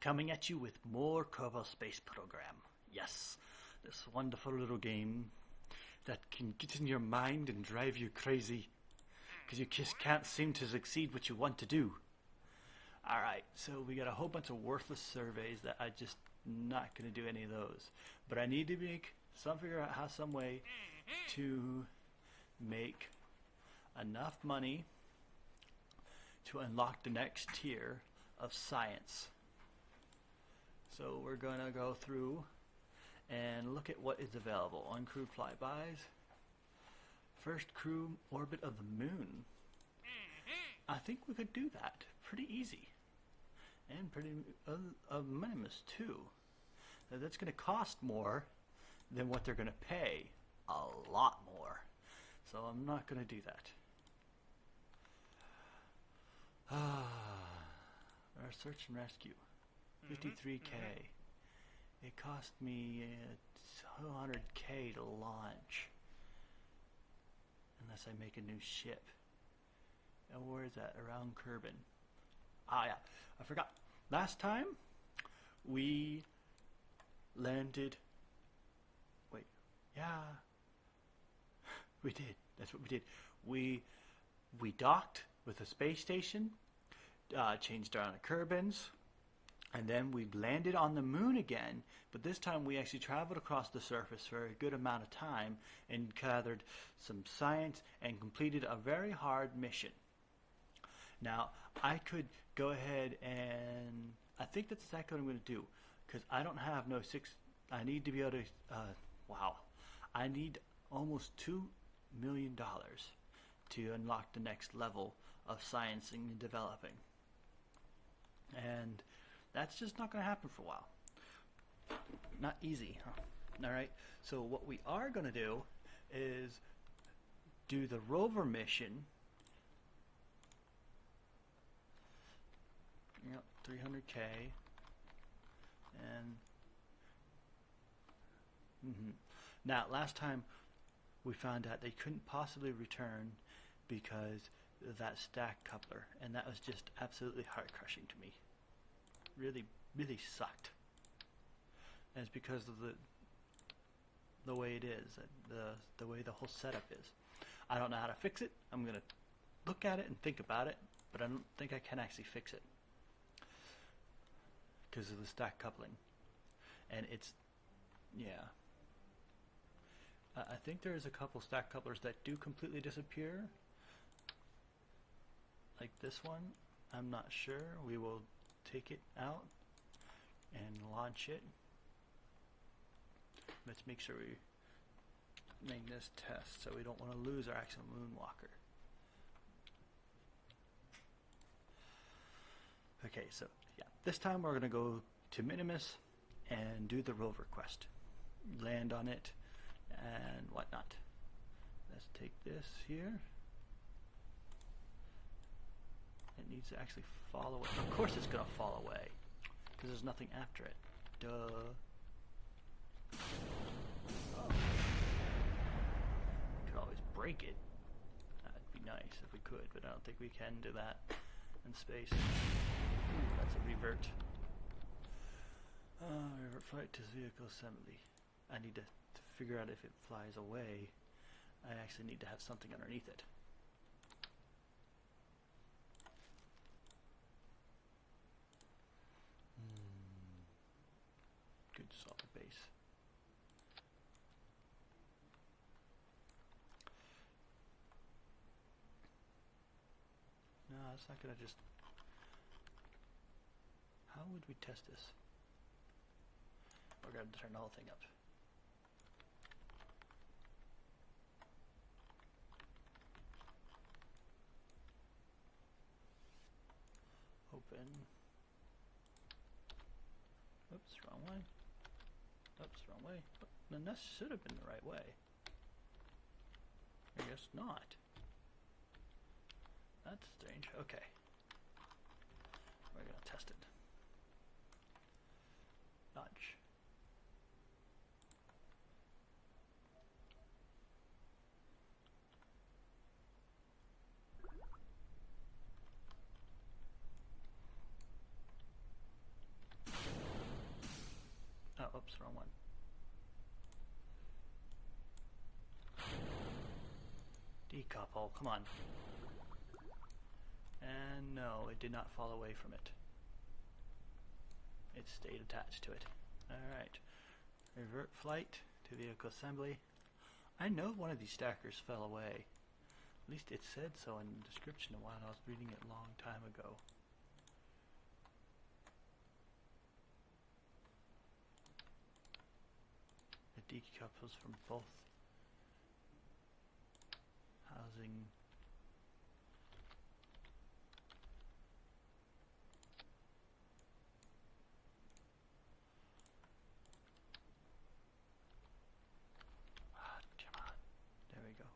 coming at you with more Kerbal Space Program. Yes, this wonderful little game that can get in your mind and drive you crazy because you just can't seem to succeed what you want to do. Alright, so we got a whole bunch of worthless surveys that I just not going to do any of those. But I need to figure out some way to make enough money to unlock the next tier of science. So we're going to go through and look at what is available. Uncrewed flybys. First crew orbit of the moon. I think we could do that. Pretty easy. And pretty minimus too. Now that's going to cost more than what they're going to pay. A lot more. So I'm not going to do that. Our search and rescue. 53K. It cost me 200K to launch. Unless I make a new ship. And where is that? Around Kerbin. Ah, yeah. I forgot. Last time, we landed... Wait. Yeah. We did. That's what we did. We docked with a space station, changed around the Kerbins, and then we landed on the moon again, but this time we actually traveled across the surface for a good amount of time and gathered some science and completed a very hard mission. Now, I could go ahead and... I think that's exactly what I'm going to do, because I don't have no I need to be able to... wow. I need almost $2 million to unlock the next level of sciencing and developing. And that's just not going to happen for a while. Not easy, huh? Alright, so what we are going to do is do the rover mission. Yep, 300K. And now, last time we found out they couldn't possibly return because of that stack coupler, and that was just absolutely heart-crushing to me. Really, really sucked. And it's because of the way it is, the way the whole setup is. I don't know how to fix it. I'm gonna look at it and think about it, but I don't think I can actually fix it because of the stack coupling. And it's, yeah. I think there's a couple stack couplers that do completely disappear. Like this one, I'm not sure. We will take it out and launch it. Let's make sure we make this test so we don't want to lose our actual moonwalker. Okay, so yeah, this time we're going to go to Minimus and do the rover quest. Land on it and whatnot. Let's take this here. It needs to actually fall away. Of course it's going to fall away because there's nothing after it. Duh. Oh. We could always break it. That'd be nice if we could, but I don't think we can do that in space. Ooh, that's a revert. Revert flight to vehicle assembly. I need to figure out if it flies away. I actually need to have something underneath it. Good solid base. No, it's not gonna just... How would we test this? We're gonna turn the whole thing up. Open. Oops, wrong way. Oops, wrong way. Then that should have been the right way. I guess not. That's strange. Okay. We're gonna test it. Launch. decouple, come on. And no, it did not fall away from it. It stayed attached to it. Alright. Revert flight to vehicle assembly. I know one of these stackers fell away. At least it said so in the description while I was reading it a long time ago. It decouples from both housing. Come on. There we go.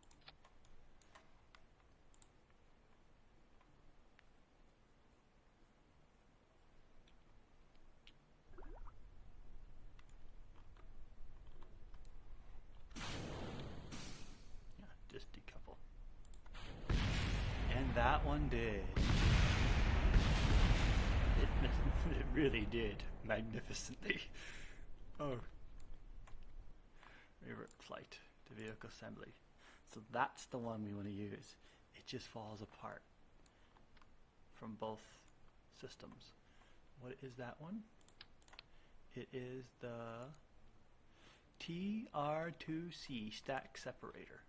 Just decouple. And that one did. It really did. Magnificently. Oh. Revert flight to vehicle assembly. So that's the one we want to use. It just falls apart from both systems. What is that one? It is the TR2C stack separator.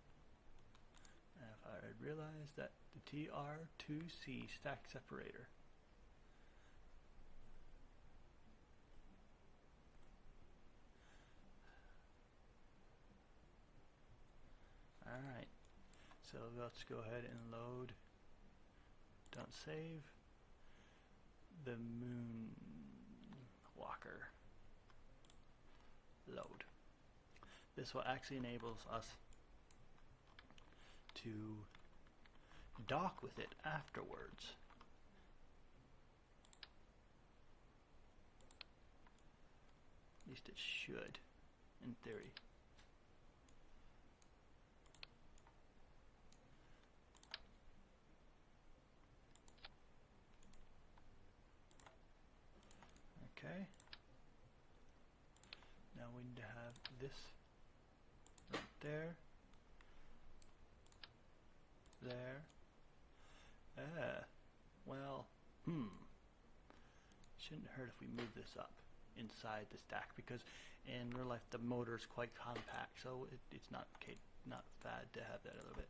And if I had realized that the TR2C stack separator alright, so let's go ahead and load, don't save, the moon walker. Load. This will actually enables us to dock with it afterwards. At least it should, in theory. Okay. Now we need to have this right there. There. Well, shouldn't hurt if we move this up inside the stack, because in real life the motor is quite compact, so it's not bad to have that a little bit.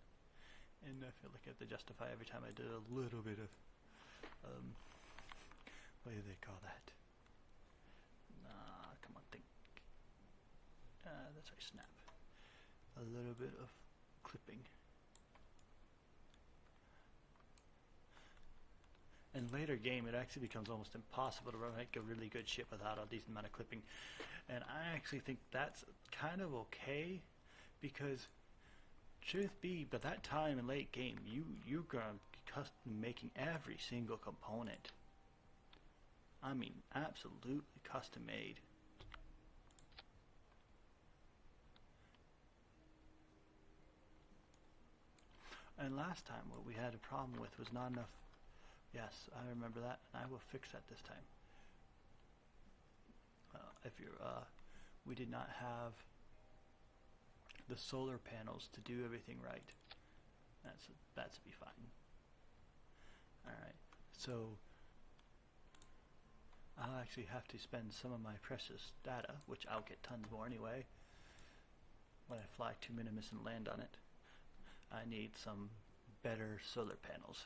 And I feel like I have to justify every time I do a little bit of what do they call that? Come on, think. That's right, snap. A little bit of clipping. In later game, it actually becomes almost impossible to make a really good ship without a decent amount of clipping. And I actually think that's kind of okay, because truth be, by that time in late game, you're going to be custom making every single component. I mean, absolutely custom made. And last time what we had a problem with was not enough. Yes, I remember that, and I will fix that this time. If you're, we did not have the solar panels to do everything right. That's be fine. All right, so I'll actually have to spend some of my precious data, which I'll get tons more anyway, when I fly to Minimus and land on it. I need some better solar panels.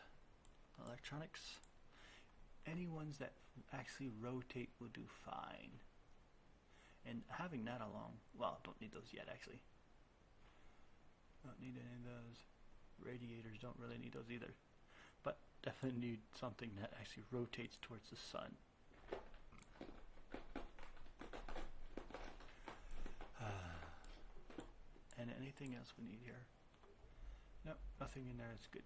Electronics, any ones that actually rotate will do fine. And having that along, well, don't need those yet actually. Don't need any of those. Radiators, don't really need those either. But definitely need something that actually rotates towards the sun. And anything else we need here? Nope, nothing in there. It's good.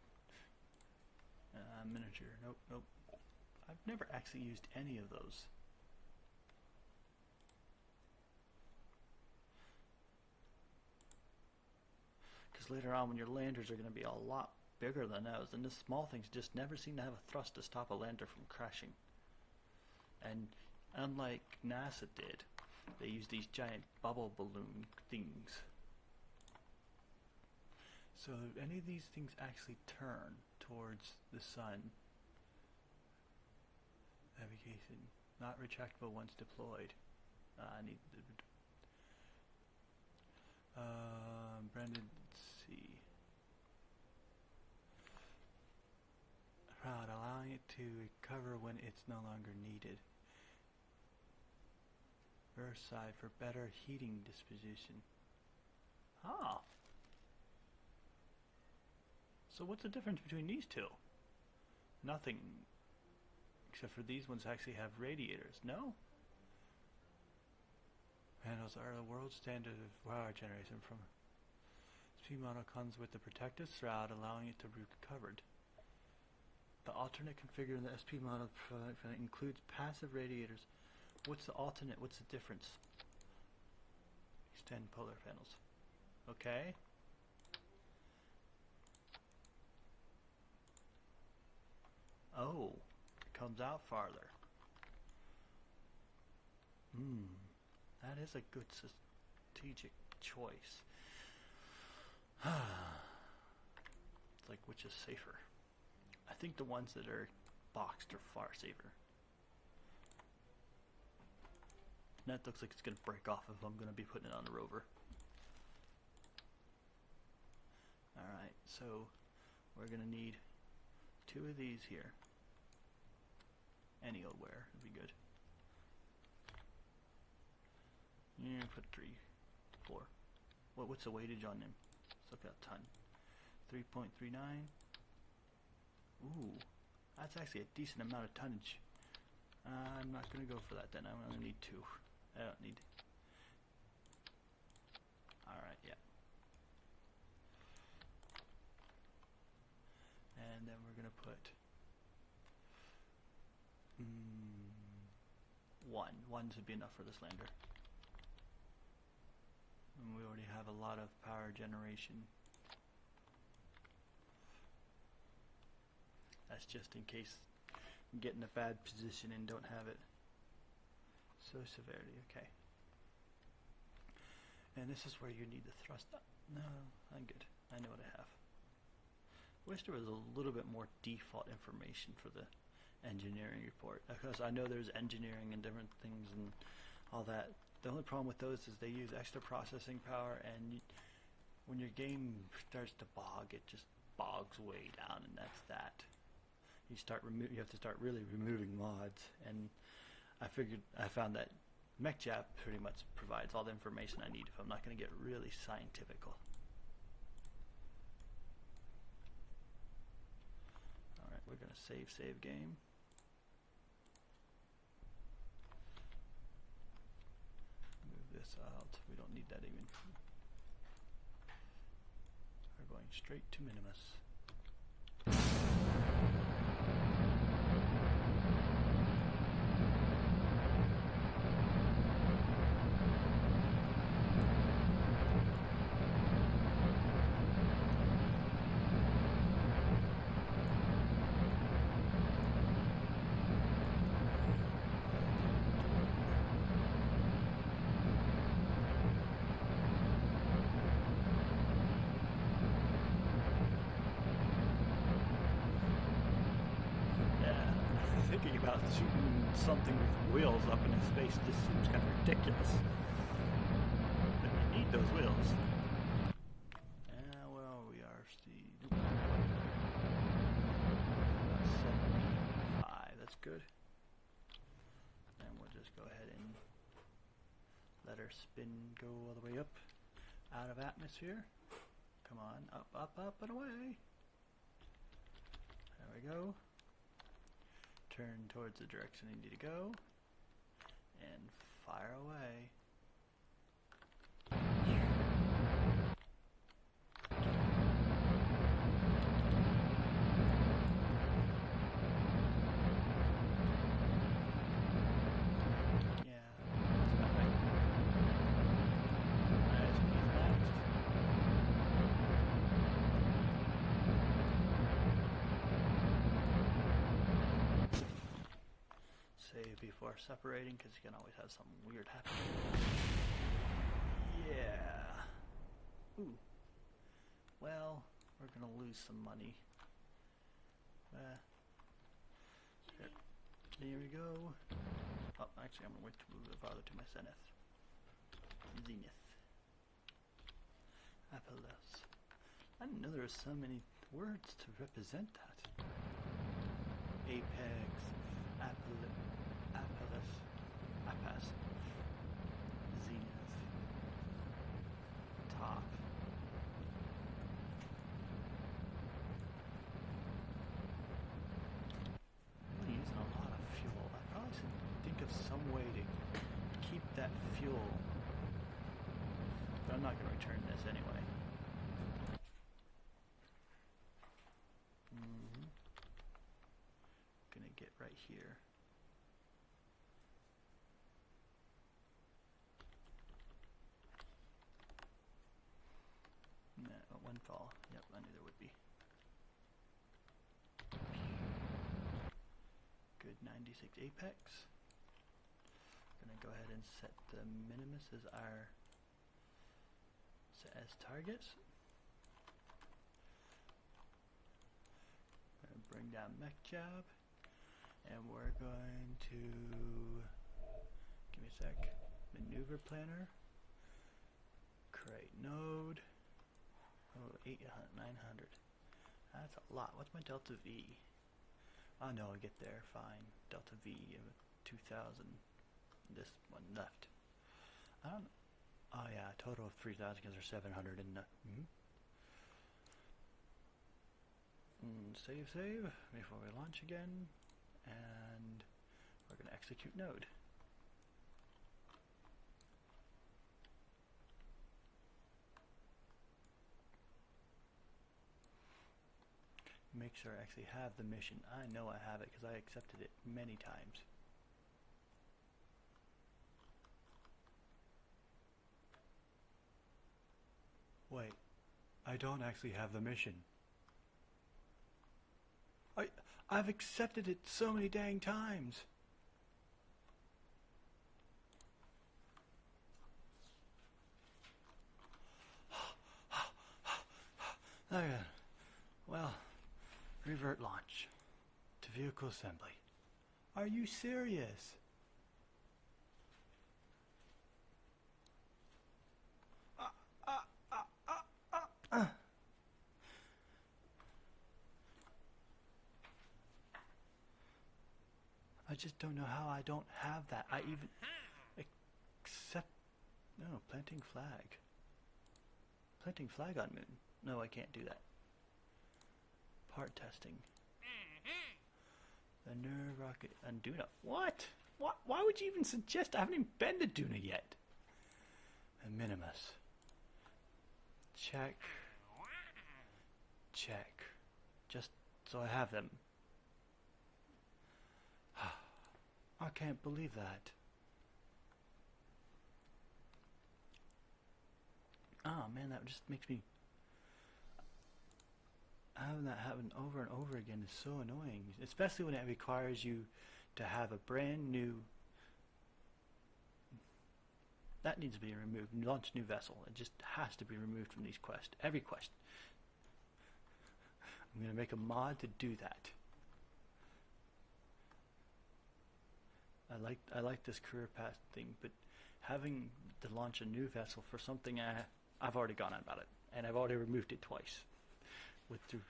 Miniature. Nope. I've never actually used any of those. Because later on, when your landers are going to be a lot bigger than those, and the small things just never seem to have a thrust to stop a lander from crashing. And unlike NASA did, they use these giant bubble balloon things. So any of these things actually turn towards the sun? Navigation, not retractable once deployed. I need the Brandon, let's see. Right, allowing it to recover when it's no longer needed. Reverse side for better heating disposition. Ah. So what's the difference between these two? Nothing. Except for these ones actually have radiators, no? Panels are the world standard of power generation from SP model comes with the protective shroud allowing it to be recovered. The alternate configurator in the SP model includes passive radiators. What's the alternate? What's the difference? Extend polar panels. Okay. Oh, it comes out farther. That is a good strategic choice. It's like, which is safer? I think the ones that are boxed are far safer. And that looks like it's going to break off if I'm going to be putting it on a rover. Alright, so we're going to need 2 of these here. Any old wear would be good. Yeah, put 3, 4. What's the weightage on them? Let's look at a ton. 3.39. Ooh, that's actually a decent amount of tonnage. I'm not going to go for that then. I'm going to need 2. I don't need. Alright, yeah. And then we're going to put 1. 1 should be enough for this lander. And we already have a lot of power generation. That's just in case you get in a bad position and don't have it. So severity, okay. And this is where you need the thrust up. No, I'm good. I know what I have. Wish there was a little bit more default information for the engineering report, because I know there's engineering and different things and all that. The only problem with those is they use extra processing power, and when your game starts to bog, it just bogs way down, and that's that. You have to start really removing mods, and I found that MechJap pretty much provides all the information I need if I'm not going to get really scientifical. Alright, we're going to save game. Move this out. We don't need that even. We're going straight to Minimus. Thinking about shooting something with wheels up into space just seems kind of ridiculous. But you need those wheels. Well, we are Steve. About 75. That's good. And we'll just go ahead and let our spin go all the way up out of atmosphere. Come on, up and away. There we go. Turn towards the direction you need to go, and fire away. Yeah, that's about right. ISP's maxed. Save before separating, because you can always have something weird happen. Yeah. Ooh. Well, we're gonna lose some money. There we go. Oh, actually, I'm gonna wait to move it farther to my zenith. Apollos. I didn't know there were so many words to represent that. Apex, Apollos, Apas, Zenith, Top. I'm really using a lot of fuel. I probably should think of some way to keep that fuel. But I'm not going to return this anyway. Gonna get right here. No, one fall. Yep, I knew there would be. Good 96 apex. Gonna go ahead and set the minimus as our as targets. Gonna bring down mech job, and we're going to give me a sec. Maneuver planner. Create node. Oh, 900. That's a lot. What's my delta V? Oh no, I'll get there. Fine. Delta V 2000. This one left. I don't know. Oh yeah, a total of 3,000 because there's 700 in the... Save before we launch again. And we're going to execute node. Make sure I actually have the mission. I know I have it because I accepted it many times. Wait, I don't actually have the mission. I've accepted it so many dang times. Okay. Well, revert launch to vehicle assembly. Are you serious? I just don't know how I don't have that. I even accept... No, planting flag. Planting flag on moon. No, I can't do that. Part testing. The nerve rocket and Duna. What? Why would you even suggest? I haven't even been to Duna yet. And Minimus. Check. Check. Just so I have them. I can't believe that. Oh man, that just makes me... Having that happen over and over again is so annoying. Especially when it requires you to have a brand new... That needs to be removed. Launch new vessel. It just has to be removed from these quests. Every quest. I'm going to make a mod to do that. I like this career path thing, but having to launch a new vessel for something I've already gone on about it, and I've already removed it twice through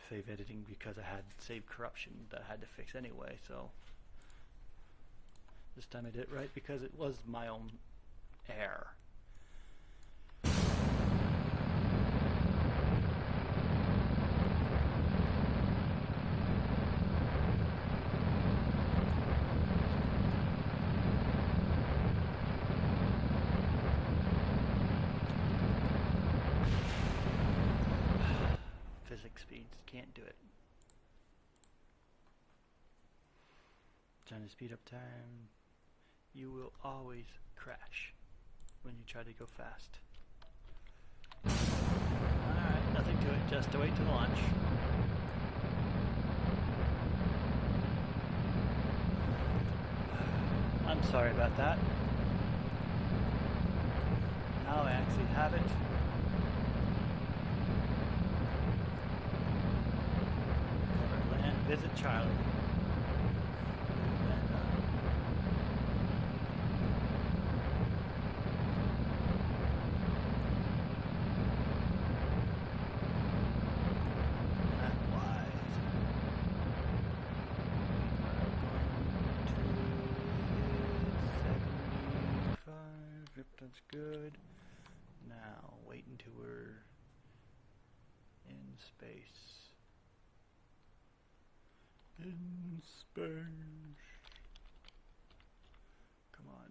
save editing because I had save corruption that I had to fix anyway. So this time I did it right because it was my own error. Speeds can't do it. Trying to speed up time. You will always crash when you try to go fast. Alright, nothing to it, just to wait to launch. I'm sorry about that. Now I actually have it. visit Charlie. That's good. Now, wait until we're in space. In space. Come on.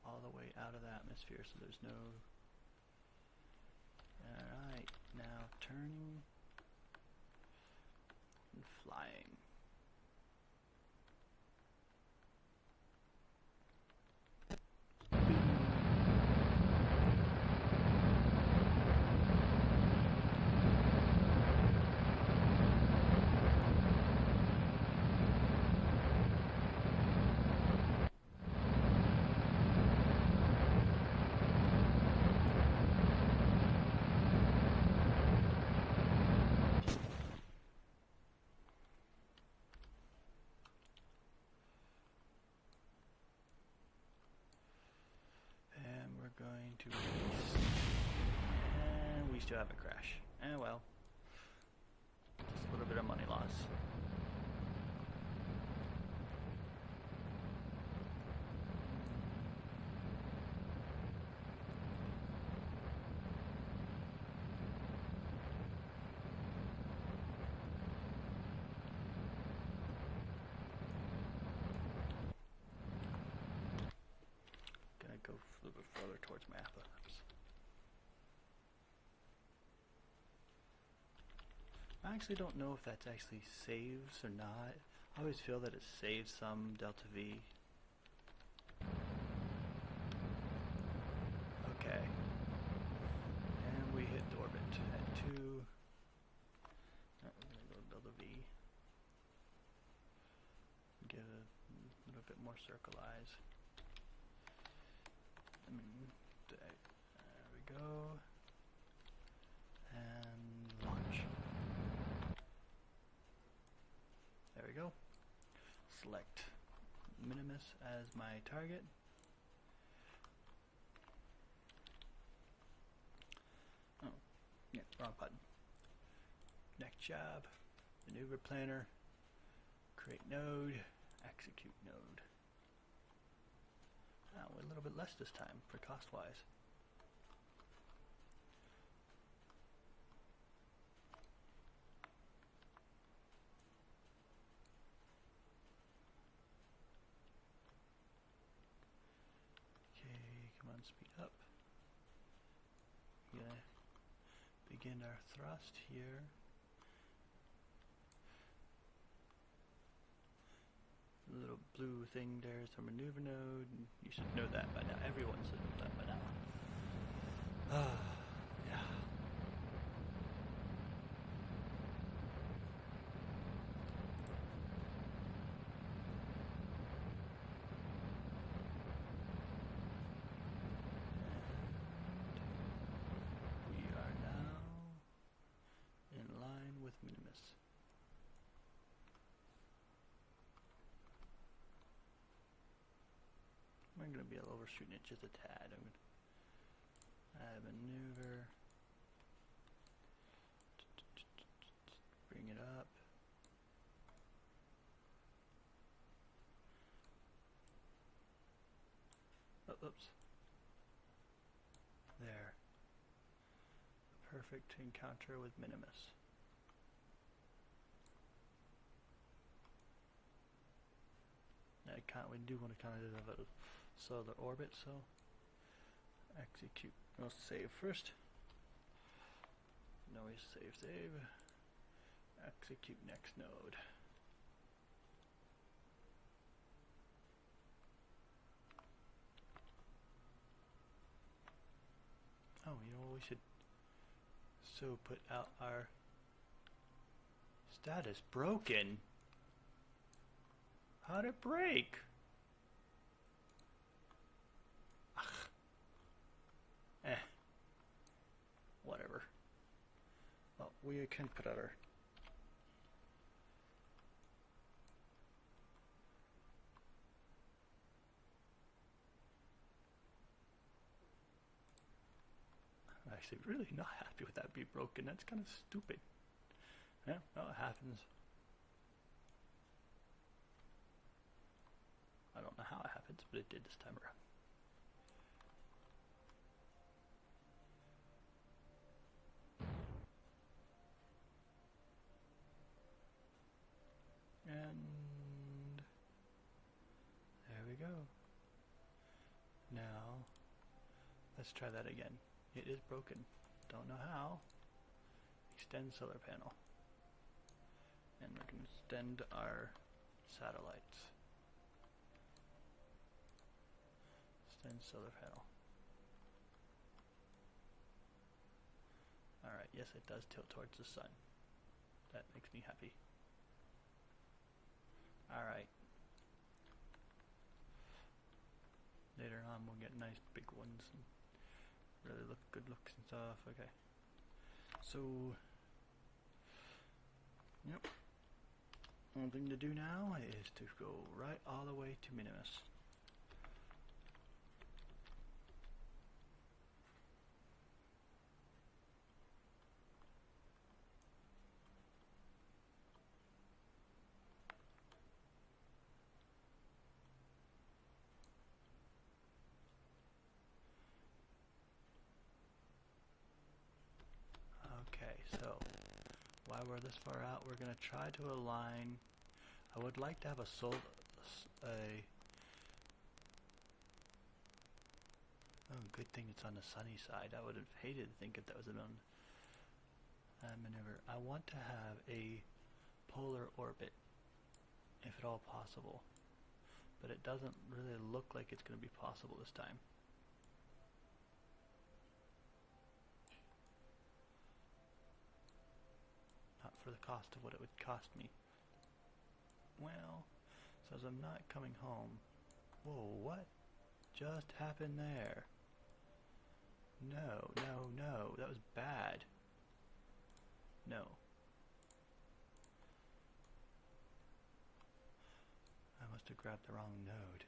All the way out of the atmosphere so there's no... Alright, now turning and flying. Going to release, and we still have a crash. Well, just a little bit of money loss. Go a little bit further towards my apparatus. I actually don't know if that's actually saves or not. I always feel that it saves some delta V. Okay. And we hit the orbit at 2. We're going to go delta V. Get a little bit more circle eyes. There we go, and launch. There we go. Select Minimus as my target. Oh, yeah, wrong button. Next job, maneuver planner, create node, execute node. A little bit less this time for cost-wise. Okay, come on, speed up. We're gonna begin our thrust here. The little blue thing there is a maneuver node. You should know that by now. Everyone should know that by now. Yeah. And we are now in line with Minimus. I'm going to be overshooting it just a tad. I'm going to add a maneuver. Bring it up. Oh, oops. There. Perfect encounter with Minimus. We do want to kind of have a solar orbit, so execute. We'll save first. No, we save. Execute next node. Oh, you know what we should put out our status broken. How'd it break? Whatever. Well, we can put out our actually really not happy with that being broken. That's kind of stupid. Yeah, well, it happens. I don't know how it happens, but it did this time around. And there we go. Now, let's try that again. It is broken. Don't know how. Extend solar panel. And we're going to extend our satellites. Extend solar panel. Alright, yes, it does tilt towards the sun. That makes me happy. Alright. Later on we'll get nice big ones and really look good looks and stuff. Okay. So, yep. One thing to do now is to go right all the way to Minimus. So, while we're this far out, we're going to try to align. I would like to have oh, good thing it's on the sunny side. I would have hated to think if that was on maneuver. I want to have a polar orbit, if at all possible. But it doesn't really look like it's going to be possible this time. For the cost of what it would cost me. Well, says I'm not coming home. Whoa, what just happened there? No, no, no, that was bad. No. I must have grabbed the wrong node.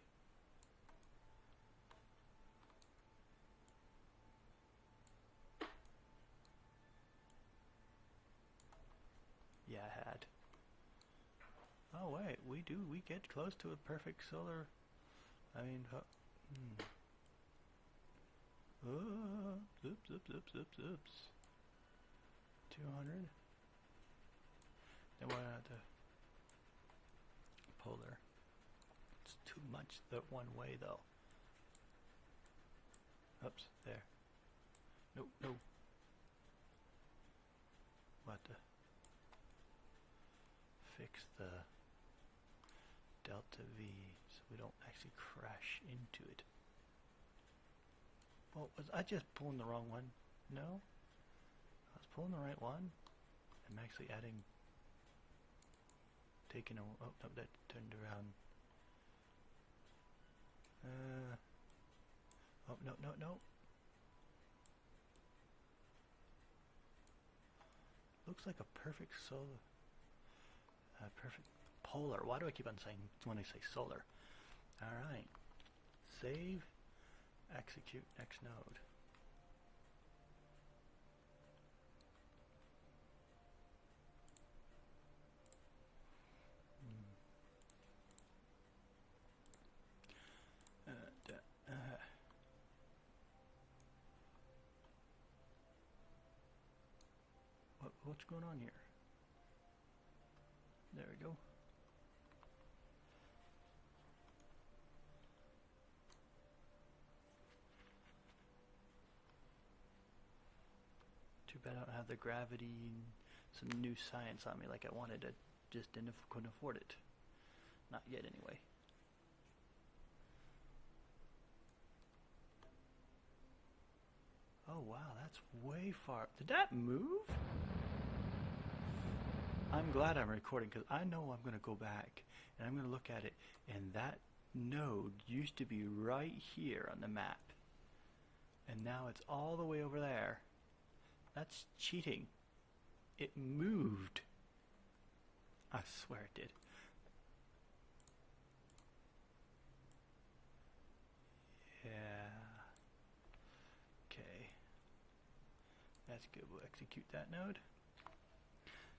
Yeah, I had. Oh wait, we get close to a perfect solar. I mean, oops. 200. Then we're at the polar. It's too much the one way though. Oops, there. No, no. What the? Fix the delta V so we don't actually crash into it. Well, was I just pulling the wrong one? No? I was pulling the right one. I'm actually taking a, oh no, that turned around. Oh, no, no, no. Looks like a perfect solar. Perfect polar. Why do I keep on saying when I say solar? Alright. Save. Execute next node. What's going on here? There we go. Too bad I don't have the gravity and some new science on me like I wanted. I just couldn't afford it. Not yet anyway. Oh wow, that's way far. Did that move? I'm glad I'm recording because I know I'm going to go back and I'm going to look at it, and that node used to be right here on the map and now it's all the way over there. That's cheating. It moved. I swear it did. Yeah. Okay. That's good. We'll execute that node.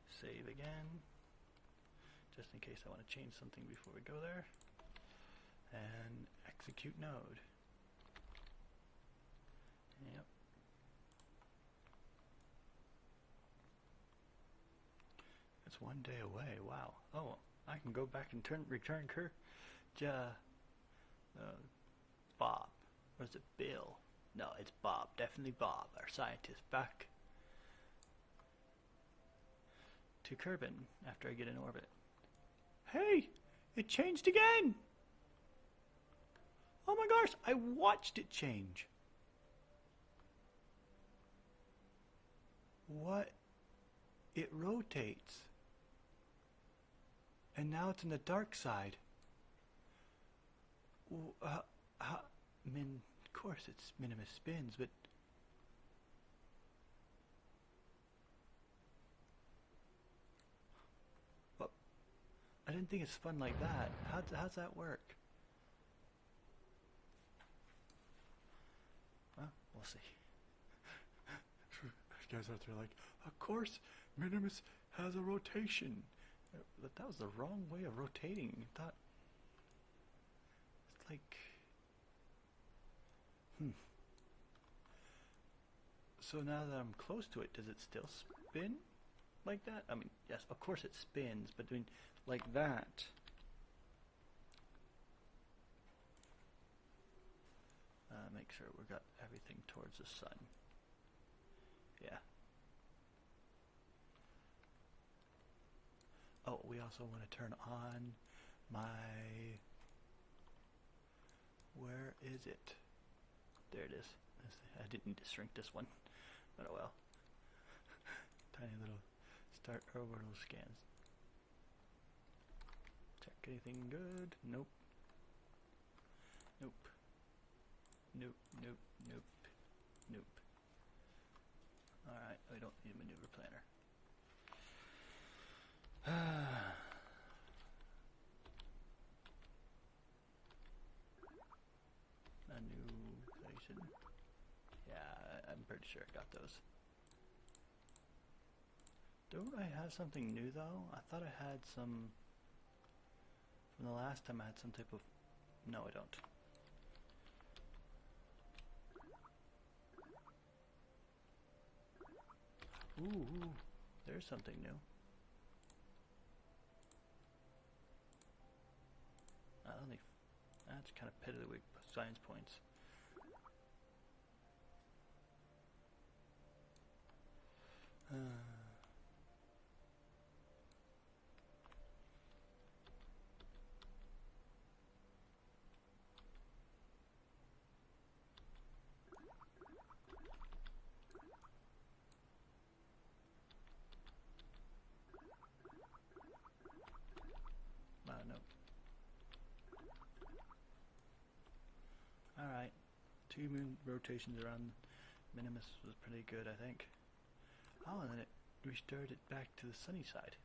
Save again, just in case I want to change something before we go there. And execute node. Yep. It's one day away. Wow. Oh, I can go back and return Bob. Or is it Bill? No, it's Bob. Definitely Bob, our scientist. Back to Kerbin after I get in orbit. Hey! It changed again! Oh my gosh, I watched it change. What? It rotates. And now it's in the dark side. Of course it's Minimus spins, but I didn't think it's fun like that. How's that work? Well, we'll see. Guys out there like, of course Minimus has a rotation. But that was the wrong way of rotating. I thought it's like So now that I'm close to it, does it still spin like that? I mean, yes, of course it spins, but doing like that. Make sure we got everything towards the sun. Yeah. Oh, we also want to turn on my... Where is it? There it is. I didn't need to shrink this one, but oh well. Tiny little start orbital scans. Check anything good? Nope. Nope. Nope, nope, nope, nope. Alright, we don't need a maneuver planner. Manipulation. Yeah, I'm pretty sure I got those. Don't I have something new though? I thought I had some... From the last time I had some type of... No, I don't. Ooh, there's something new. I don't think that's kind of piddly with science points. No. Alright, 2 moon rotations around Minimus was pretty good, I think. Oh, and then it restored it back to the sunny side.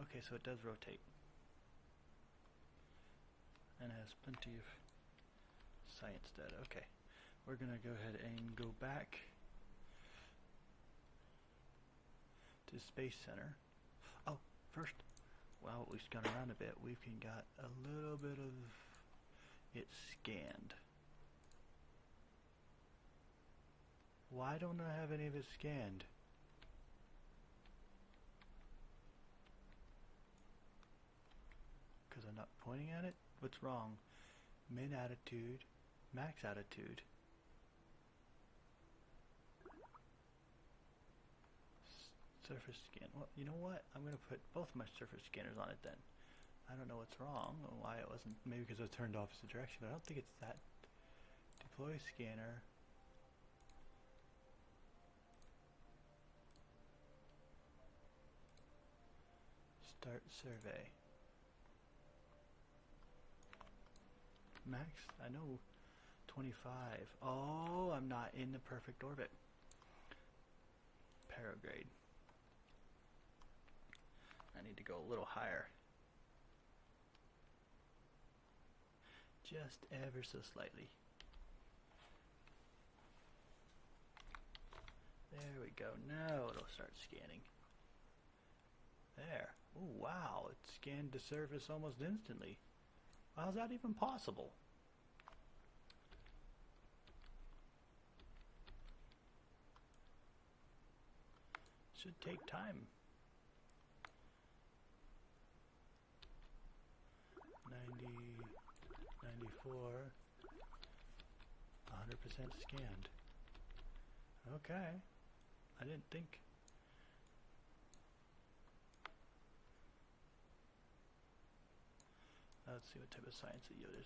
Okay, so it does rotate. And has plenty of science data. Okay, we're gonna go ahead and go back to Space Center. Oh, first, well, we've gone around a bit. We've got a little bit of it scanned. Why don't I have any of it scanned? Because I'm not pointing at it? What's wrong? Min attitude, max attitude. Surface scan. Well, you know what? I'm going to put both my surface scanners on it then. I don't know what's wrong, or why it wasn't. Maybe because it was turned opposite direction, but I don't think it's that. Deploy scanner. Start survey. Max, I know 25. Oh, I'm not in the perfect orbit. Paragrade. I need to go a little higher. Just ever so slightly. There we go. Now it'll start scanning. There. Oh, wow. It scanned the surface almost instantly. How's that even possible? Should take time. 90, 94, 100% scanned. Okay. I didn't think. Let's see what type of science it yielded.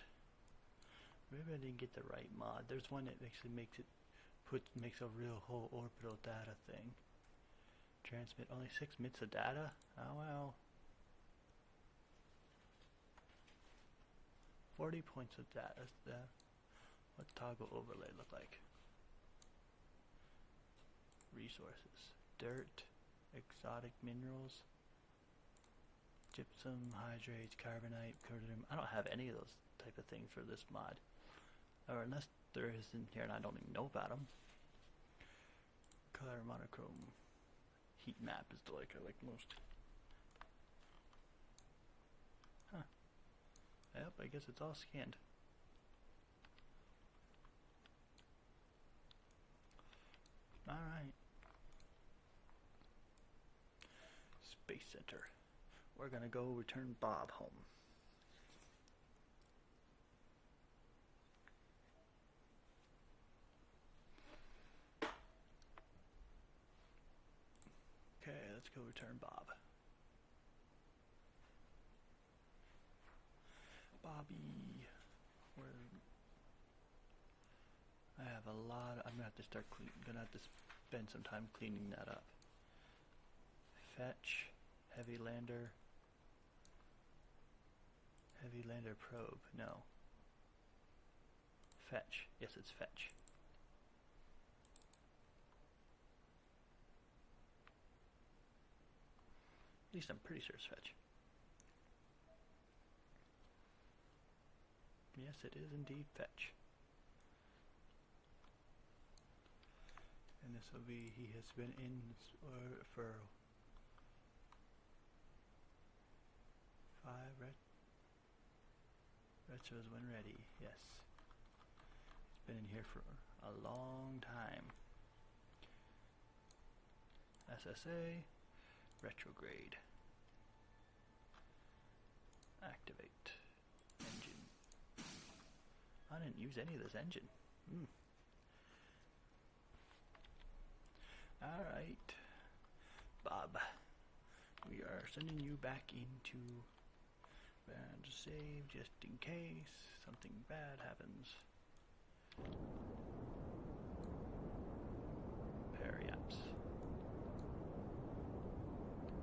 Maybe I didn't get the right mod. There's one that actually makes it makes a real whole orbital data thing. Transmit only 6 bits of data? Oh well. 40 points of data. What's toggle overlay look like? Resources. Dirt, exotic minerals, gypsum, hydrates, carbonite, corundum. I don't have any of those type of things for this mod. Or unless there is in here and I don't even know about them. Color monochrome. Heat map is the I like most. Huh. Yep, I guess it's all scanned. Alright. Space Center. We're gonna go return Bob home. Okay, let's go return Bob. Bobby, where? I have a lot. I'm gonna have to start cleaning. Gonna have to spend some time cleaning that up. Fetch, heavy lander, heavy lander probe. No. Fetch. Yes, it's fetch. At least I'm pretty sure it's fetch. Yes, it is indeed fetch. And this will be, he has been in for 5 retros when ready. Yes. He's been in here for a long time. SSA. Retrograde. Activate. Engine. I didn't use any of this engine. Alright. Bob. We are sending you back into and save just in case something bad happens. Periaps.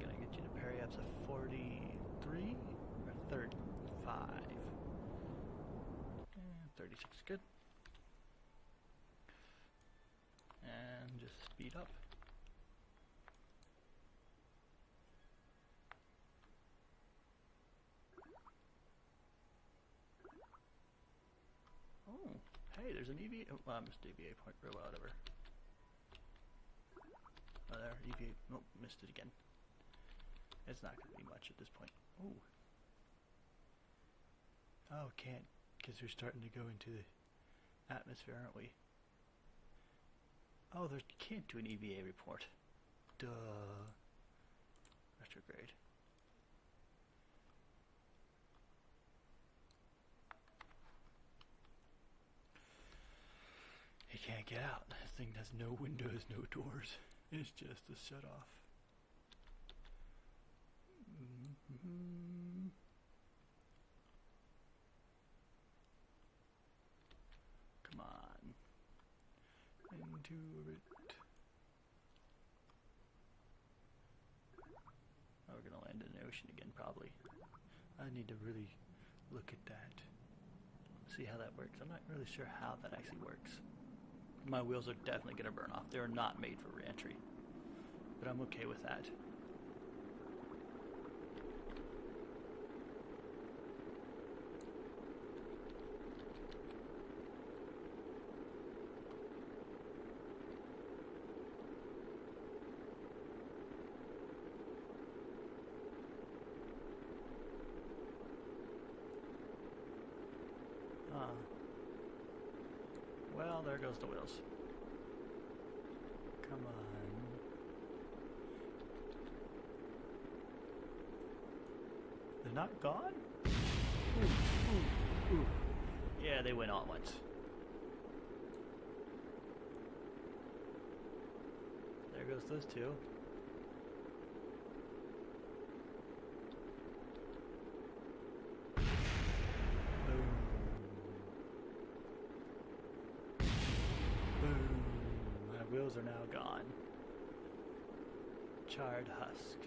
Can I get you to periaps of 43 or 35? 36 is good. And just speed up. Oh, hey, there's an EVA. Oh, I missed EVA point or whatever. Oh, there, EVA. Nope, missed it again. It's not going to be much at this point. Ooh. Oh, can't, because we're starting to go into the atmosphere, aren't we? Oh, there can't do an EVA report. Duh. Retrograde. He can't get out. This thing has no windows, no doors. It's just a shut off. Come on. Into it. Oh, we're gonna land in the ocean again, probably. I need to really look at that. See how that works. I'm not really sure how that actually works. My wheels are definitely gonna burn off. They're not made for re-entry. But I'm okay with that. Well, there goes the wheels. Come on. They're not gone? Ooh, ooh, ooh. Yeah, they went all at once. There goes those two. Wheels are now gone. Charred husk.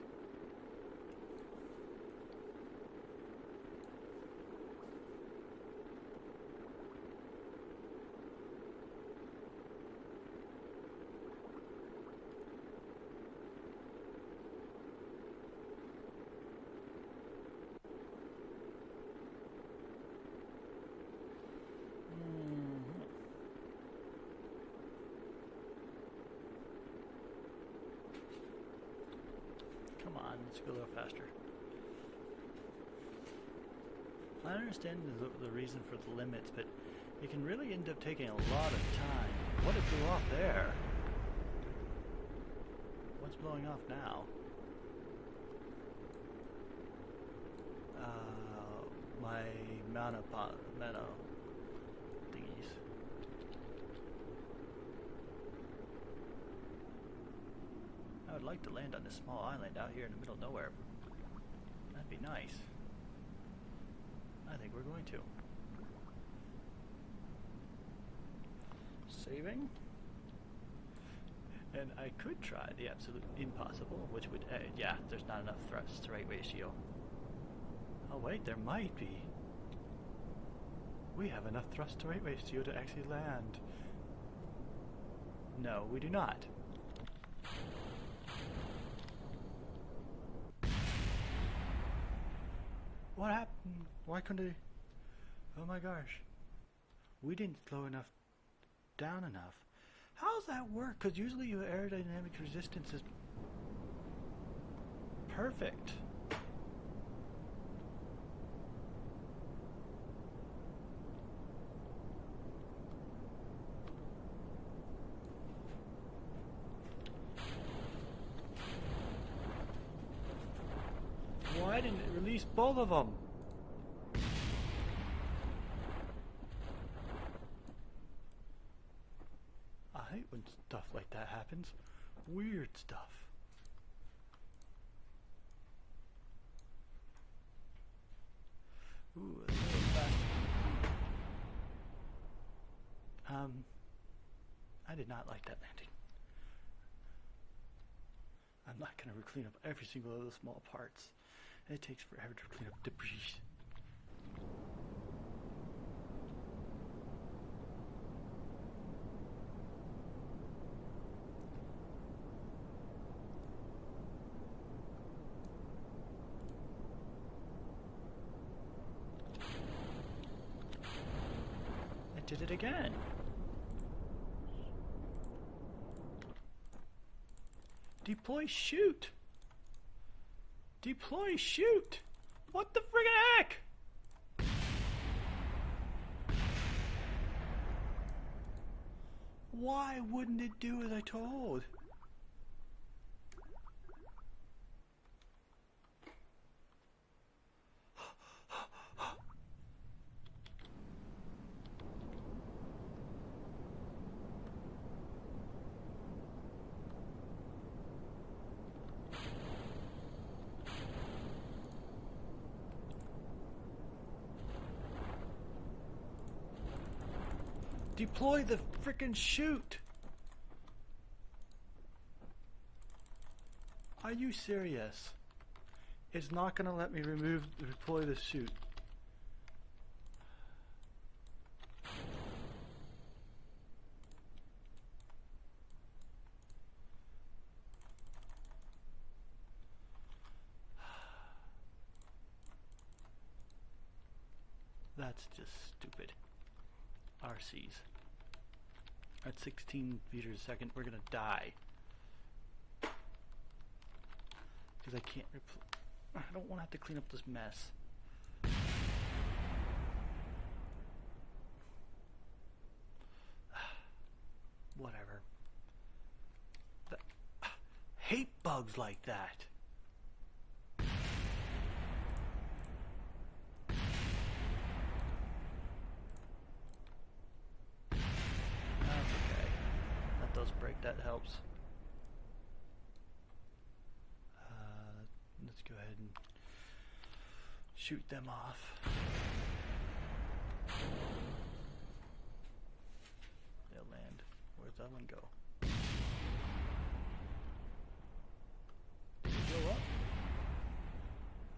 Let's go a little faster. I understand the reason for the limits, but it can really end up taking a lot of time. What blew off there? What's blowing off now? My mana thingies. I would like to land on this small island out here in the middle of nowhere. That'd be nice. I think we're going to. Saving. And I could try the absolute impossible, which would, yeah, there's not enough thrust to rate ratio. Oh wait, there might be. We have enough thrust to rate ratio to actually land. No, we do not. What happened? Why couldn't they? Oh my gosh. We didn't slow enough down enough. How does that work? Because usually your aerodynamic resistance is perfect. Why didn't it release both of them? I hate when stuff like that happens. Weird stuff. Ooh, that's a little fast. I did not like that landing. I'm not going to clean up every single of the small parts. It takes forever to clean up debris. I did it again. Deploy shoot! Deploy shoot! What the friggin' heck? Why wouldn't it do as I told? Deploy the frickin' chute! Are you serious? It's not gonna let me deploy the chute. That's just stupid. RCs. At 16 meters a second, we're gonna die. Because I can't I don't want to have to clean up this mess. hate bugs like that. That's okay. Let those break, that helps. Let's go ahead and shoot them off. They'll land. Where's that one go? Did it go up?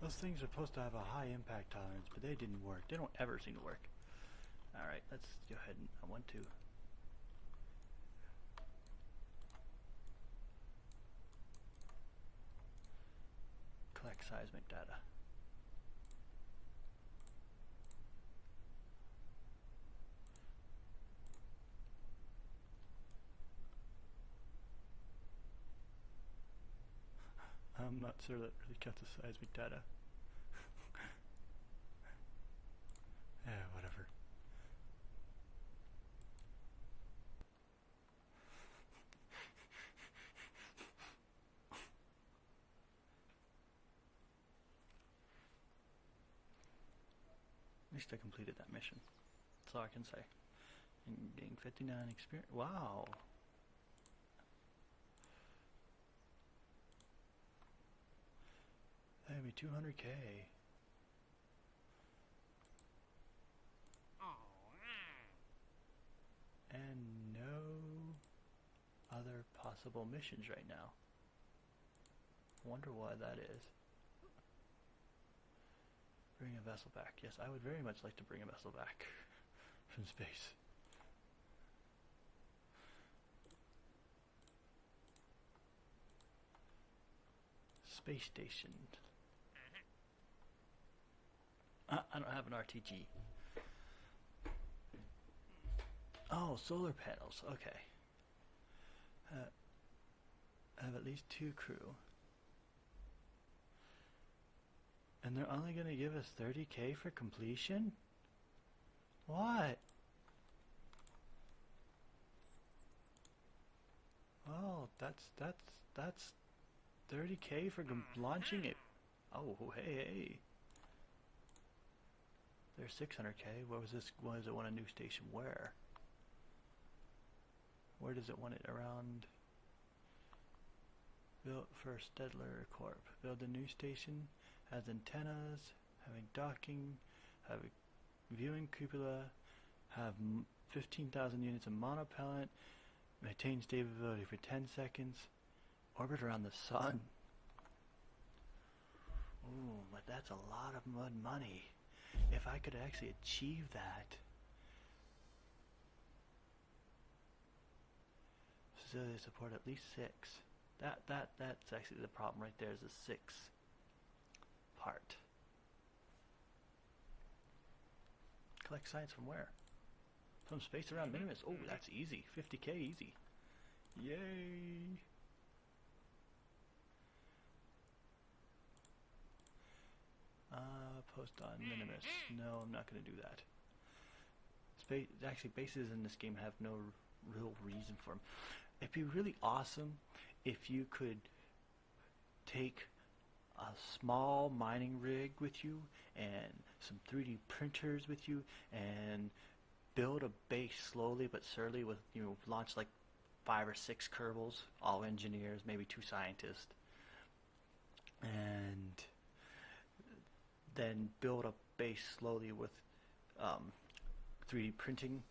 Those things are supposed to have a high impact tolerance, but they didn't work. They don't ever seem to work. Alright, let's go ahead and I want to collect seismic data. I'm not sure that really counts as seismic data. Yeah, whatever. At least I completed that mission. That's all I can say. And getting 59 experience. Wow. That'd be 200K. And no other possible missions right now. Wonder why that is. Bring a vessel back. Yes, I would very much like to bring a vessel back from space. Space station. I don't have an RTG. Oh, solar panels. Okay. I have at least 2 crew. And they're only going to give us 30K for completion? What? Oh, that's 30K for launching it. Oh, hey. There's 600K. What was this? What does it want a new station? Where? Where does it want it? Around? Built for Stedler Corp. Build a new station. Has antennas. Having docking. Have a viewing cupola. Have 15,000 units of monopellet. Maintain stability for 10 seconds. Orbit around the sun. Ooh, but that's a lot of money. If I could actually achieve that. Facility support at least 6. That's actually the problem right there, is the 6 part. Collect science from where? From space around Minimus. Oh, that's easy. 50K easy. Yay! Post on Minimus. No, I'm not going to do that. Space, actually, bases in this game have no real reason for them. It'd be really awesome if you could take a small mining rig with you and some 3D printers with you and build a base slowly but surely with, launch like 5 or 6 Kerbals, all engineers, maybe 2 scientists, and then build a base slowly with 3D printing,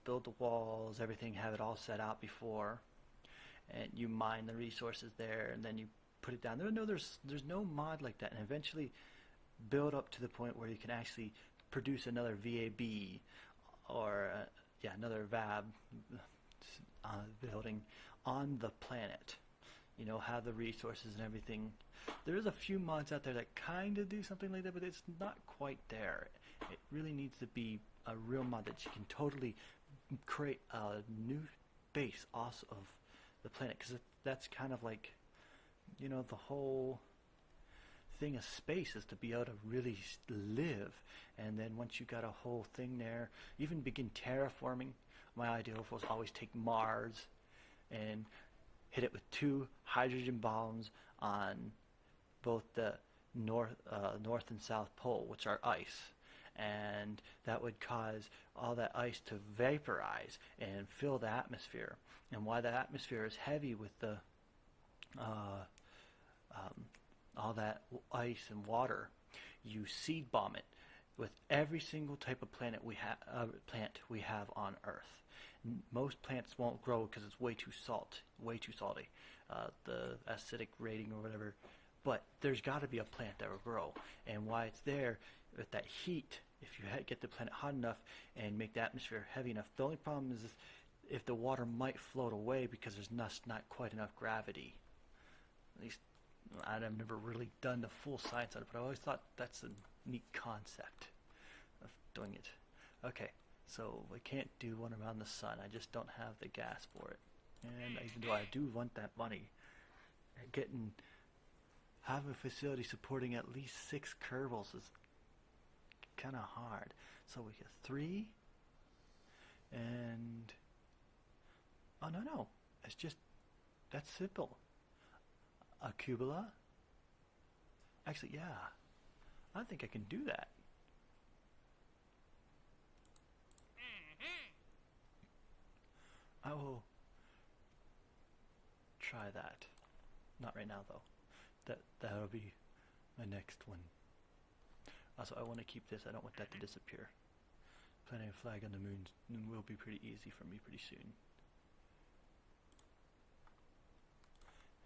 build the walls, everything, have it all set out before, and you mine the resources there, and then you put it down. There's no mod like that, and eventually build up to the point where you can actually produce another VAB or another VAB building on the planet. Have the resources and everything. There's a few mods out there that kind of do something like that, but it's not quite there. It really needs to be a real mod that you can totally create a new base off of the planet, because that's kind of like, the whole thing of space is to be able to really live. And then once you got a whole thing there, even begin terraforming. My ideal was always take Mars and hit it with 2 hydrogen bombs on both the north and south pole, which are ice, and that would cause all that ice to vaporize and fill the atmosphere. And why the atmosphere is heavy with the all that ice and water, you seed bomb it with every single type of plant we have on Earth. Most plants won't grow because it's way too salty, the acidic rating or whatever. But there's got to be a plant that will grow, and why it's there with that heat. If you get the planet hot enough and make the atmosphere heavy enough, the only problem is if the water might float away because there's not quite enough gravity. At least I've never really done the full science on it, but I always thought that's a neat concept of doing it. Okay, so we can't do one around the sun. I just don't have the gas for it. And even though I do want that money, have a facility supporting at least 6 Kerbals is kind of hard. So we get 3, and oh no, it's just that's simple. A cupola. Actually, yeah, I think I can do that. I will try that. Not right now though. That'll be my next one. Also, I want to keep this. I don't want that to disappear. Planting a flag on the moon will be pretty easy for me pretty soon.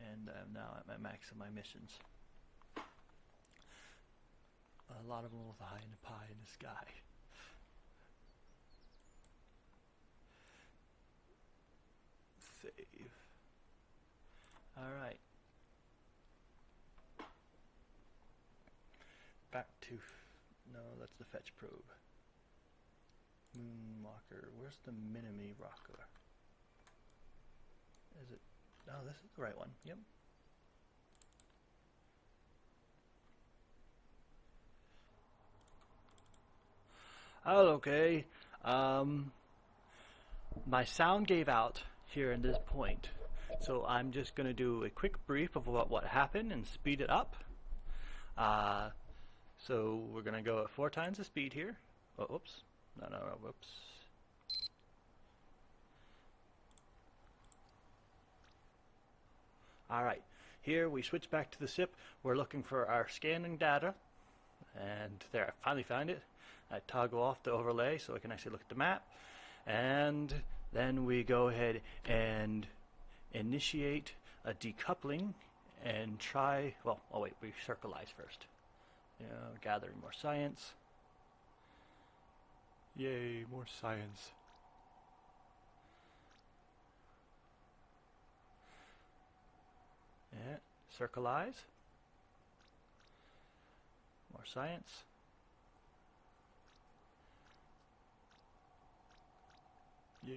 And I'm now at my max of my missions. A lot of them with a high in the pie in the sky. Save. Alright. Back to... no, that's the fetch probe. Moon rocker. Where's the mini rocker? Is it... oh, this is the right one. Yep. Oh, okay. My sound gave out here in this point, so I'm just going to do a quick brief of what happened and speed it up. So we're going to go at 4 times the speed here. Oh, oops. No, whoops. Alright, here we switch back to the SIP. We're looking for our scanning data, and there, I finally found it. I toggle off the overlay so I can actually look at the map, and then we go ahead and initiate a decoupling and try, well, oh wait, we circleize first. Gathering more science. Yay, more science. Yeah, circleize. More science. Yay.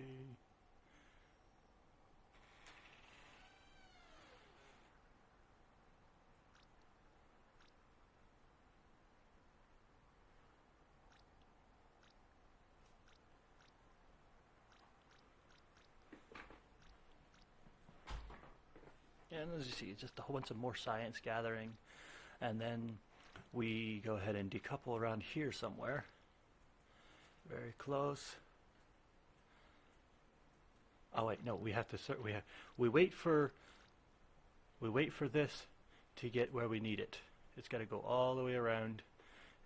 And as you see, it's just a whole bunch of more science gathering, and then we go ahead and decouple around here somewhere. Very close. Oh wait, no, we have to we wait for this to get where we need it. It's got to go all the way around,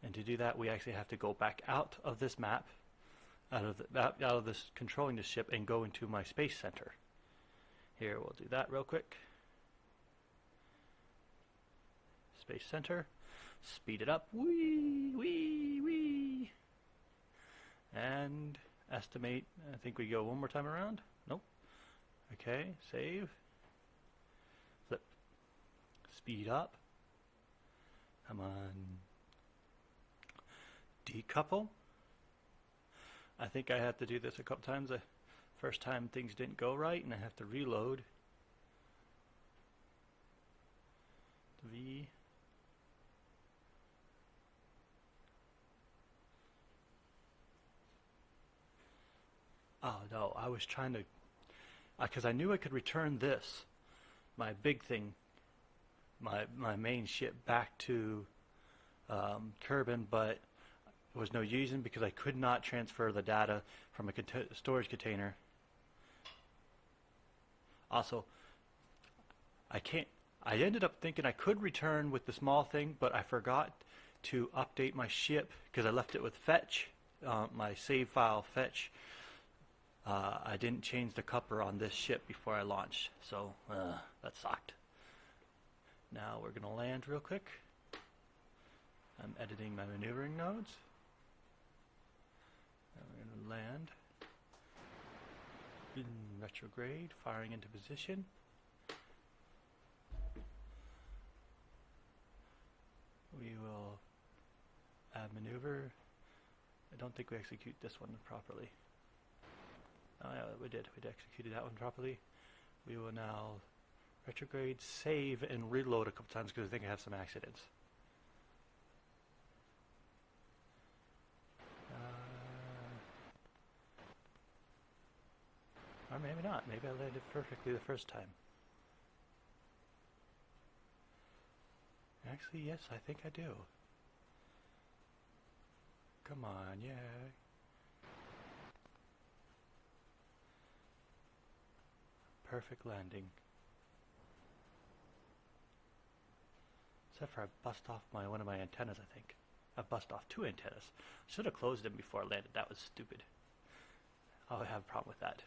and to do that we actually have to go back out of this map, out of this controlling the ship, and go into my space center. Here, we'll do that real quick. Space center, speed it up, wee, and estimate. I think we go one more time around. Nope. Okay, save, flip, speed up, come on, decouple. I think I have to do this a couple times. The first time things didn't go right and I have to reload. V. Oh no, I was trying to, because I knew I could return this, my big thing, my main ship back to Kerbin, but there was no reason because I could not transfer the data from a storage container. Also, I ended up thinking I could return with the small thing, but I forgot to update my ship because I left it with fetch, my save file fetch. I didn't change the coupler on this ship before I launched, so that sucked. Now we're going to land real quick. I'm editing my maneuvering nodes. And we're going to land in retrograde, firing into position. We will add maneuver. I don't think we execute this one properly. Oh yeah, we did. We executed that one properly. We will now retrograde, save, and reload a couple times because I think I have some accidents. Or maybe not. Maybe I landed perfectly the first time. Actually, yes, I think I do. Come on, yeah. Perfect landing. Except for I bust off one of my antennas, I think. I bust off 2 antennas. Should have closed them before I landed. That was stupid. I'll have a problem with that.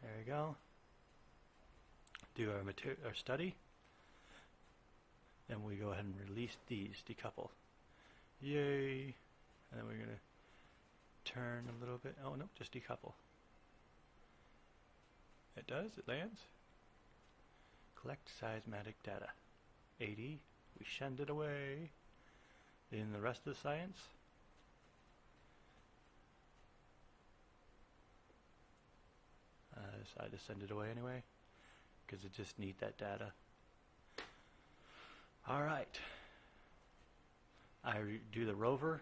There we go. Do our study. Then we go ahead and release these, decouple. Yay! And then we're going to turn a little bit. Oh, no, just decouple. It does, it lands. Collect seismic data. 80. We send it away. In the rest of the science. I decided to send it away anyway, because it just need that data. Alright. I do the rover.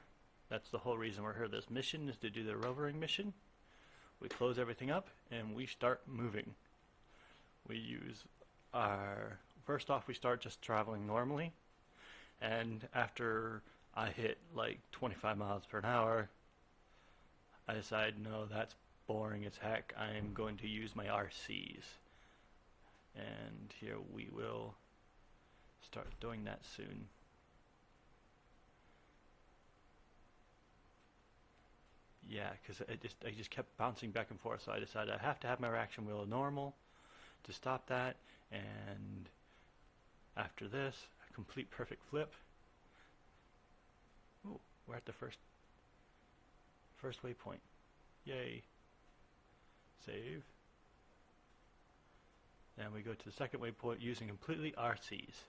That's the whole reason we're here. This mission is to do the rovering mission. We close everything up and we start moving. We use first off we start just traveling normally, and after I hit like 25 miles per hour, I decide no, that's boring as heck. I am going to use my RCs. And here we will start doing that soon. Yeah, because I just kept bouncing back and forth, so I decided I have to have my reaction wheel normal to stop that, and after this, a complete perfect flip. Ooh, we're at the first waypoint. Yay. Save. Then we go to the second waypoint using completely RCs,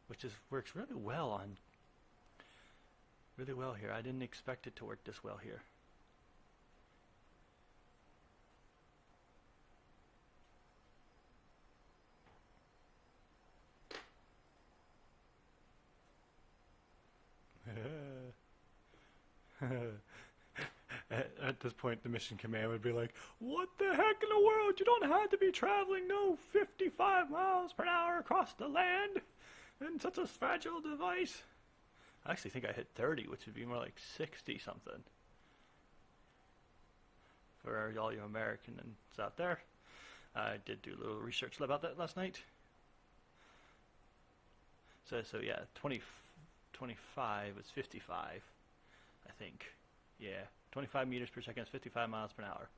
which works really well here. I didn't expect it to work this well here. At this point, the mission command would be like, what the heck in the world? You don't have to be traveling 55 miles per hour across the land in such a fragile device. I actually think I hit 30, which would be more like 60 something. For all you Americans out there, I did do a little research about that last night. So yeah, 25 is 55, I think. Yeah, 25 meters per second is 55 miles per hour.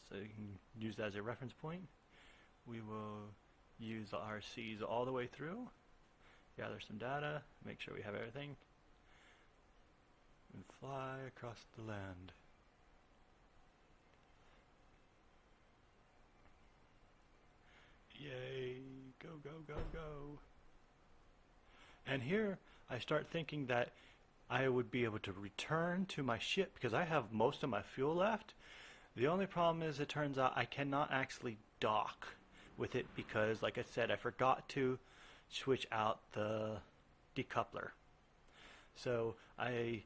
So you can use that as a reference point. We will use the RCs all the way through, gather some data, make sure we have everything, and fly across the land. Yay, go, go, go, go. And here I start thinking that I would be able to return to my ship because I have most of my fuel left. The only problem is it turns out I cannot actually dock with it because, like I said, I forgot to switch out the decoupler. So I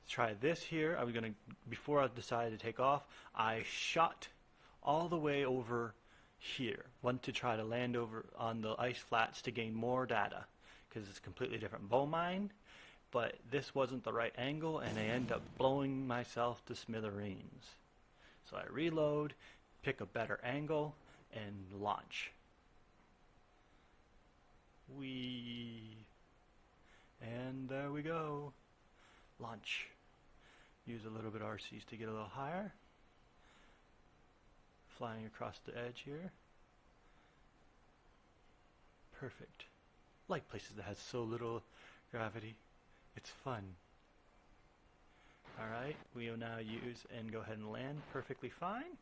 tried this here. I was going to, before I decided to take off, I shut all the way over here. Want to try to land over on the ice flats to gain more data, because it's a completely different bow mine, but this wasn't the right angle, and I end up blowing myself to smithereens. So I reload, pick a better angle, and launch. And there we go. Launch. Use a little bit of RCs to get a little higher. Flying across the edge here. Perfect. Like places that has so little gravity. It's fun. Alright, we will now use and go ahead and land perfectly fine.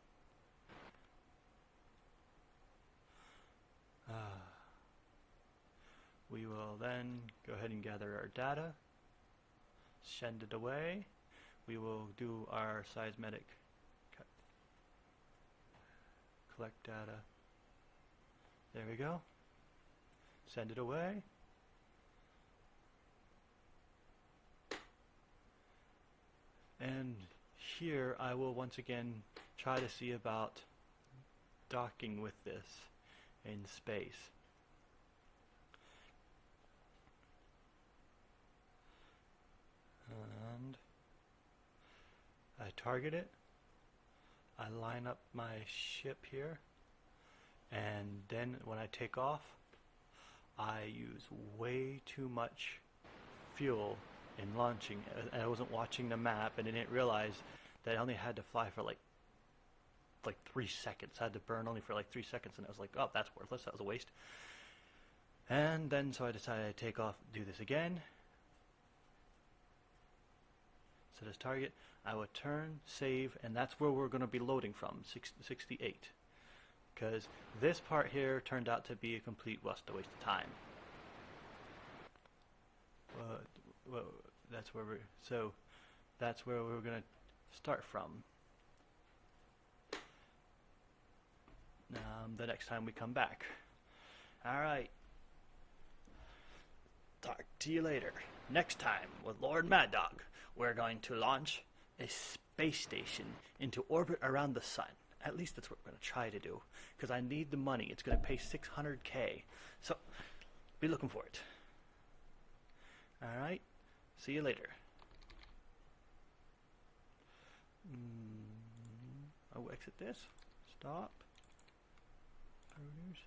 We will then go ahead and gather our data, send it away. We will do our seismic collect data. There we go. Send it away. And here I will once again try to see about docking with this in space. And I target it. I line up my ship here, and then when I take off, I use way too much fuel in launching. I wasn't watching the map, and I didn't realize that I only had to fly for like 3 seconds. I had to burn only for like 3 seconds, and I was like, oh, that's worthless. That was a waste. And then so I decided to take off, do this again. Set as target. I would turn, save, and that's where we're going to be loading from, 68. Because this part here turned out to be a complete waste of time. Well, that's where we're going to start from. The next time we come back. Alright. Talk to you later. Next time with LordMaddog, we're going to launch a space station into orbit around the sun. At least that's what we're going to try to do, because I need the money. It's going to pay $600K. So, be looking for it. Alright, see you later. I'll exit this. Stop. Produce.